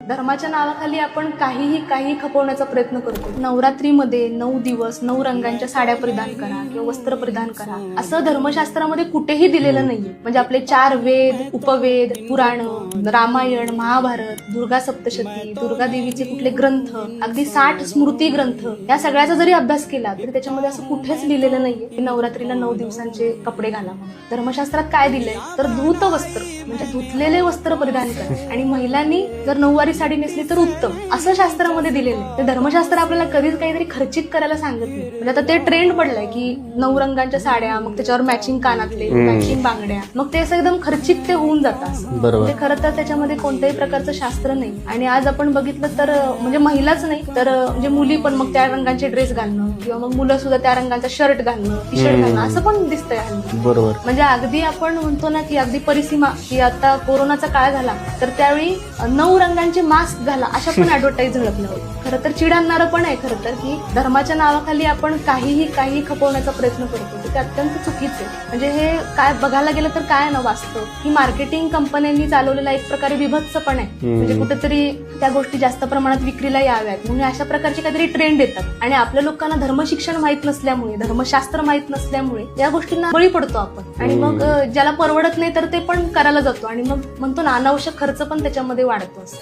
धर्माच्या नावाखाली आपण काही खपवण्याचा प्रयत्न करतो. नवरात्रीमध्ये 9 दिवस 9 रंगांच्या साड्या परिधान करा किंवा वस्त्र परिधान करा असं धर्मशास्त्रामध्ये कुठेही दिलेलं नाहीये. म्हणजे आपले 4 वेद, उपवेद, पुराण, रामायण, महाभारत, दुर्गा सप्तशती, दुर्गा देवीचे कुठले ग्रंथ, अगदी 60 स्मृती ग्रंथ, या सगळ्याचा जरी अभ्यास केला तरी त्याच्यामध्ये असं कुठेच लिहिलेलं नाहीये की नवरात्रीला 9 दिवसांचे कपडे घाला. धर्मशास्त्रात काय दिलंय तर धूत वस्त्र म्हणजे धुतलेले वस्त्र परिधान करा आणि महिलांनी जर नऊवारी साडी नेसली तर उत्तम असं शास्त्रामध्ये दिलेलं आहे. ते धर्मशास्त्र आपल्याला कधीच काहीतरी खर्चिक करायला सांगत नाही. म्हणजे आता ते ट्रेंड पडलंय की 9 रंगांच्या साड्या, मग त्याच्यावर मॅचिंग कानातले, मॅचिंग बांगड्या, मग ते असं एकदम खर्चिक ते होऊन जातं. असं ते खरं तर त्याच्यामध्ये कोणत्याही प्रकारचं शास्त्र नाही. आणि आज आपण बघितलं तर म्हणजे महिलाच नाही तर म्हणजे मुली पण मग त्या रंगाचे ड्रेस घालणं किंवा मग मुलं सुद्धा त्या रंगाचा शर्ट घालणं, टी शर्ट घालणं असं पण दिसतंय हल्ली. बरोबर. म्हणजे अगदी आपण म्हणतो ना की अगदी परिसीमा की आता कोरोनाचा काळ झाला तर त्यावेळी 9 रंगांचे मास्क घाला अशा पण ऍडव्हर्टाईज झळकल्या होत्या. खरं तर चिड आणणारं पण आहे खरं तर की धर्माच्या नावाखाली आपण काही खपवण्याचा प्रयत्न करतो. ते अत्यंत चुकीचं आहे. म्हणजे हे काय बघायला गेलं तर काय ना वास्तव ही मार्केटिंग कंपन्यांनी चालवलेला एक प्रकारे विभत्स पण आहे. म्हणजे कुठेतरी त्या गोष्टी जास्त प्रमाणात विक्रीला याव्यात म्हणून अशा प्रकारचे काहीतरी ट्रेंड येतात आणि आपल्या लोकांना धर्मशिक्षण माहित नसल्यामुळे, धर्मशास्त्र माहित नसल्यामुळे या गोष्टींना बळी पडतो आपण आणि मग ज्याला परवडत नाही तर ते पण करायला जातो आणि मग म्हणतो ना अनावश्यक खर्च पण त्याच्यामध्ये वाढतो.